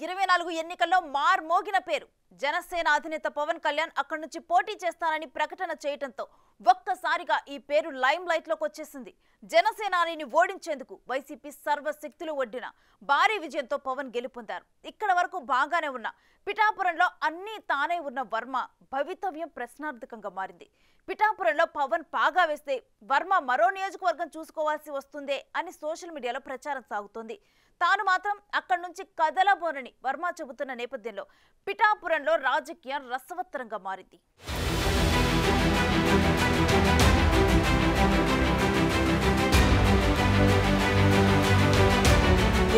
2024 ఎన్నికల్లో మార్మోగిన పేరు జనసేన అధినేత పవన్ కళ్యాణ్ అక్కడి నుంచి పోటీ చేస్తానని ప్రకటన చేయడంతో ఒక్కసారిగా ఈ పేరు లైమ్ లైట్ లోకి వచ్చేసింది. జనసేనాని ఓడించేందుకు వైసీపీ సర్వశక్తులు ఒడ్డిన భారీ విజయంతో పవన్ గెలుపొందారు. ఇక్కడ వరకు బాగానే ఉన్న పిఠాపురంలో అన్నీ తానే ఉన్న వర్మ భవితవ్యం ప్రశ్నార్థకంగా మారింది. పిఠాపురంలో పవన్ పాగా వేస్తే వర్మ మరో నియోజకవర్గం చూసుకోవాల్సి వస్తుందే అని సోషల్ మీడియాలో ప్రచారం సాగుతోంది. తాను మాత్రం అక్కడి నుంచి కదలబోనని వర్మ చెబుతున్న నేపథ్యంలో పిఠాపురంలో రాజకీయం రసవత్తరంగా మారింది.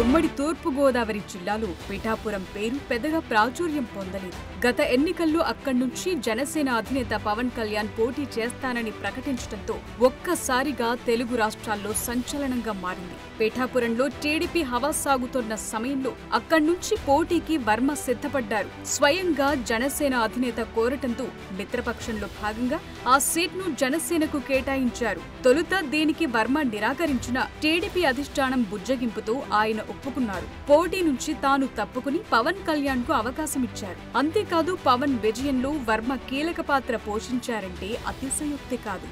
ఉమ్మడి తూర్పు గోదావరి జిల్లాలో పిఠాపురం పేరు పెద్దగా ప్రాచుర్యం పొందలేదు. గత ఎన్నికల్లో అక్కడి నుంచి జనసేన అధినేత పవన్ కళ్యాణ్ పోటీ చేస్తానని ప్రకటించడంతో ఒక్కసారిగా తెలుగు రాష్ట్రాల్లో సంచలనంగా మారింది. పిఠాపురంలో టీడీపీ హవా సాగుతున్న సమయంలో అక్కడి నుంచి పోటీకి వర్మ సిద్ధపడ్డారు. స్వయంగా జనసేన అధినేత కోరటంతో మిత్రపక్షంలో భాగంగా ఆ సీట్ను జనసేనకు కేటాయించారు. తొలుత దీనికి వర్మ నిరాకరించిన టీడీపీ అధిష్టానం బుజ్జగింపుతో ఆయన ఒప్పుకున్నారు. పోటీ నుంచి తాను తప్పుకుని పవన్ కళ్యాణ్ కు అవకాశమిచ్చారు. అంతేకాదు పవన్ విజయంలో వర్మ కీలక పాత్ర పోషించారంటే అతిశయోక్తి కాదు.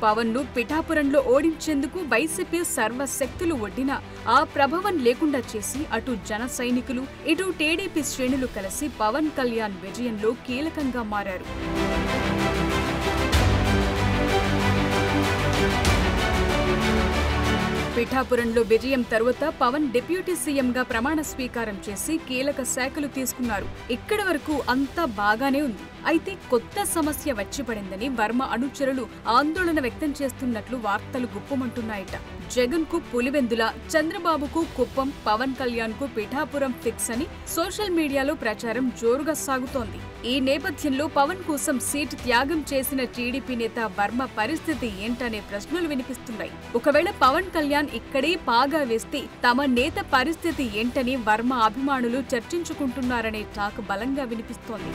పవన్ ను పిఠాపురంలో ఓడించేందుకు వైసీపీ సర్వశక్తులు ఒడ్డిన ఆ ప్రభావం లేకుండా చేసి అటు జన సైనికులు ఇటు టీడీపీ శ్రేణులు కలిసి పవన్ కళ్యాణ్ విజయంలో కీలకంగా మారారు. పిఠాపురంలో విజయం తరువాత పవన్ డిప్యూటీ సీఎంగా ప్రమాణ స్వీకారం చేసి కీలక శాఖలు తీసుకున్నారు. ఇక్కడి వరకు అంతా బాగానే ఉంది. అయితే కొత్త సమస్య వచ్చి పడిందని వర్మ అనుచరులు ఆందోళన వ్యక్తం చేస్తున్నట్లు వార్తలు గుప్పమంటున్నాయట. జగన్ కు పులివెందుల, చంద్రబాబుకు కుప్పం, పవన్ కళ్యాణ్ కు పిఠాపురం ఫిక్స్ అని సోషల్ మీడియాలో ప్రచారం జోరుగా సాగుతోంది. ఈ నేపథ్యంలో పవన్ కోసం సీటు త్యాగం చేసిన టీడీపీ నేత వర్మ పరిస్థితి ఏంటనే ప్రశ్నలు వినిపిస్తున్నాయి. ఒకవేళ పవన్ కళ్యాణ్ ఇక్కడే పాగా వేస్తే తమ నేత పరిస్థితి ఏంటని వర్మ అభిమానులు చర్చించుకుంటున్నారనే టాక్ బలంగా వినిపిస్తోంది.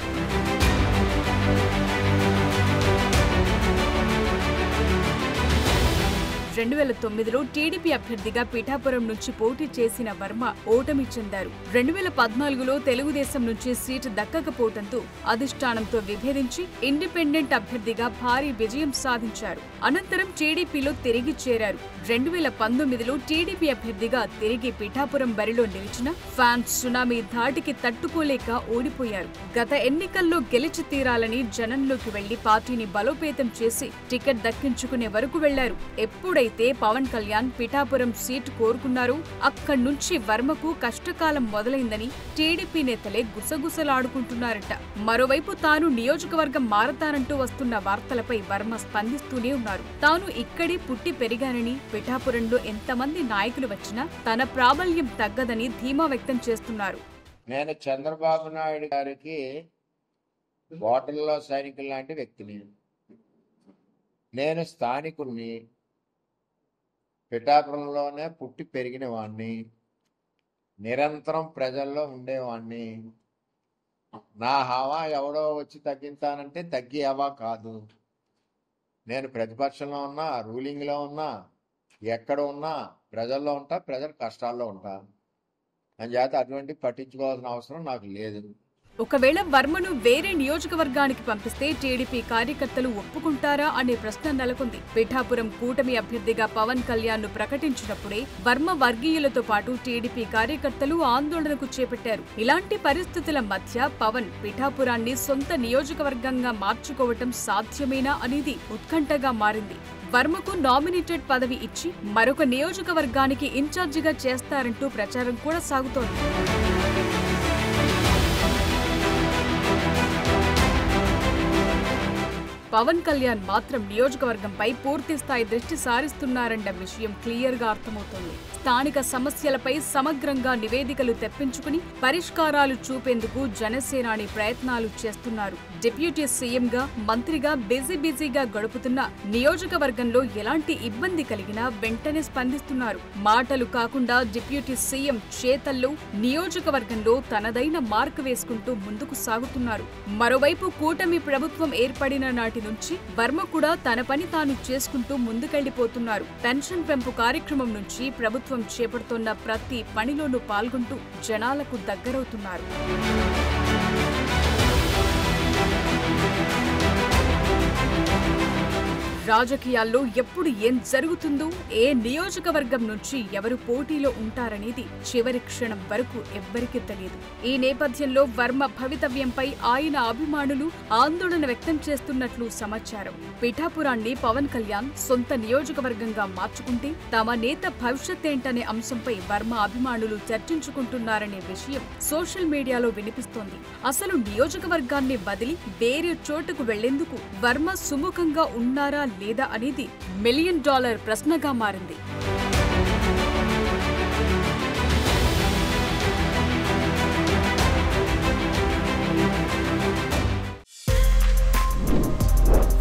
2009లో టీడీపీ అభ్యర్థిగా పిఠాపురం నుంచి పోటీ చేసిన వర్మ ఓటమి చెందారు. 2014లో తెలుగుదేశం నుంచి సీటు దక్కకపోవడంతో అధిష్టానంతో విభేదించి ఇండిపెండెంట్ అభ్యర్థిగా భారీ విజయం సాధించారు. అనంతరం టీడీపీలో తిరిగి చేరారు. 2019లో టీడీపీ అభ్యర్థిగా తిరిగి పిఠాపురం బరిలో నిలిచిన ఫ్యాన్స్ సునామీ ధాటికి తట్టుకోలేక ఓడిపోయారు. గత ఎన్నికల్లో గెలిచి తీరాలని జనంలోకి వెళ్లి పార్టీని బలోపేతం చేసి టికెట్ దక్కించుకునే వరకు వెళ్లారు. ఎప్పుడైతే పవన్ కళ్యాణ్ పిఠాపురం సీటు కోరుకున్నారో అక్కడి నుంచి వర్మకు కష్టకాలం మొదలైందని టీడీపీ నేతలే గుసగుసలాడుకుంటున్నారట. మరోవైపు తాను నియోజకవర్గం మారతానంటూ వస్తున్న వార్తలపై వర్మ స్పందిస్తూనే ఉన్నారు. తాను ఇక్కడే పుట్టి పెరిగానని, పిఠాపురంలో ఎంతమంది నాయకులు వచ్చినా తన ప్రాబల్యం తగ్గదని ధీమా వ్యక్తం చేస్తున్నారు. నేను చంద్రబాబు నాయుడు గారికి బాటల్లో సైనికులు లాంటి వ్యక్తిని, నేను స్థానికుల్ని, పిఠాపురంలోనే పుట్టి పెరిగిన వాణ్ణి, నిరంతరం ప్రజల్లో ఉండేవాణ్ణి. నా హవా ఎవడో వచ్చి తగ్గించానంటే తగ్గి హవా కాదు. నేను ప్రతిపక్షంలో ఉన్నా, రూలింగ్లో ఉన్నా, ఎక్కడ ఉన్నా ప్రజల్లో ఉంటా, ప్రజల కష్టాల్లో ఉంటా. అంచేత అటువంటి పట్టించుకోవాల్సిన అవసరం నాకు లేదు. ఒకవేళ వర్మను వేరే నియోజకవర్గానికి పంపిస్తే టీడీపీ కార్యకర్తలు ఒప్పుకుంటారా అనే ప్రశ్న నెలకొంది. పిఠాపురం కూటమి అభ్యర్థిగా పవన్ కళ్యాణ్ ను ప్రకటించినప్పుడే వర్మ వర్గీయులతో పాటు టీడీపీ కార్యకర్తలు ఆందోళనకు చేపట్టారు. ఇలాంటి పరిస్థితుల మధ్య పవన్ పిఠాపురాన్ని సొంత నియోజకవర్గంగా మార్చుకోవటం సాధ్యమేనా అనేది ఉత్కంఠగా మారింది. వర్మకు నామినేటెడ్ పదవి ఇచ్చి మరొక నియోజకవర్గానికి ఇన్ఛార్జిగా చేస్తారంటూ ప్రచారం కూడా సాగుతోంది. పవన్ కళ్యాణ్ మాత్రం నియోజకవర్గంపై పూర్తి స్థాయి దృష్టి సారిస్తున్నారన్న విషయం క్లియర్ గా అర్థమవుతోంది. స్థానిక సమస్యలపై సమగ్రంగా నివేదికలు తెప్పించుకుని పరిష్కారాలు చూపేందుకు జనసేనాని ప్రయత్నాలు చేస్తున్నారు. డిప్యూటీ సీఎంగా, మంత్రిగా బిజీగా గడుపుతున్న నియోజకవర్గంలో ఎలాంటి ఇబ్బంది కలిగినా వెంటనే స్పందిస్తున్నారు. మాటలు కాకుండా డిప్యూటీ సీఎం చేతల్లో నియోజకవర్గంలో తనదైన మార్క్ వేసుకుంటూ ముందుకు సాగుతున్నారు. మరోవైపు కూటమి ప్రభుత్వం ఏర్పడిన నాటి నుంచి వర్మ కూడా తన పని తాను చేసుకుంటూ ముందుకెళ్లిపోతున్నారు. పెన్షన్ పెంపు కార్యక్రమం నుంచి ప్రభుత్వం చేపడుతున్న ప్రతి పనిలోనూ పాల్గొంటూ జనాలకు దగ్గరవుతున్నారు. రాజకీయాల్లో ఎప్పుడు ఏం జరుగుతుందో, ఏ నియోజకవర్గం నుంచి ఎవరు పోటీలో ఉంటారనేది చివరి క్షణం వరకు ఎవ్వరికీ తెలియదు. ఈ నేపథ్యంలో వర్మ భవితవ్యంపై ఆయన అభిమానులు ఆందోళన వ్యక్తం చేస్తున్నట్లు సమాచారం. పిఠాపురాన్ని పవన్ కళ్యాణ్ సొంత నియోజకవర్గంగా మార్చుకుంటే తమ నేత భవిష్యత్తేంటనే అంశంపై వర్మ అభిమానులు చర్చించుకుంటున్నారనే విషయం సోషల్ మీడియాలో వినిపిస్తోంది. అసలు నియోజకవర్గాన్ని వదిలి వేరే చోటుకు వెళ్లేందుకు వర్మ సుముఖంగా ఉన్నారా లేదా అనేది $1 మిలియన్ ప్రశ్నగా మారింది.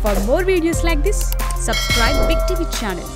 For more videos like this, subscribe Big TV channel.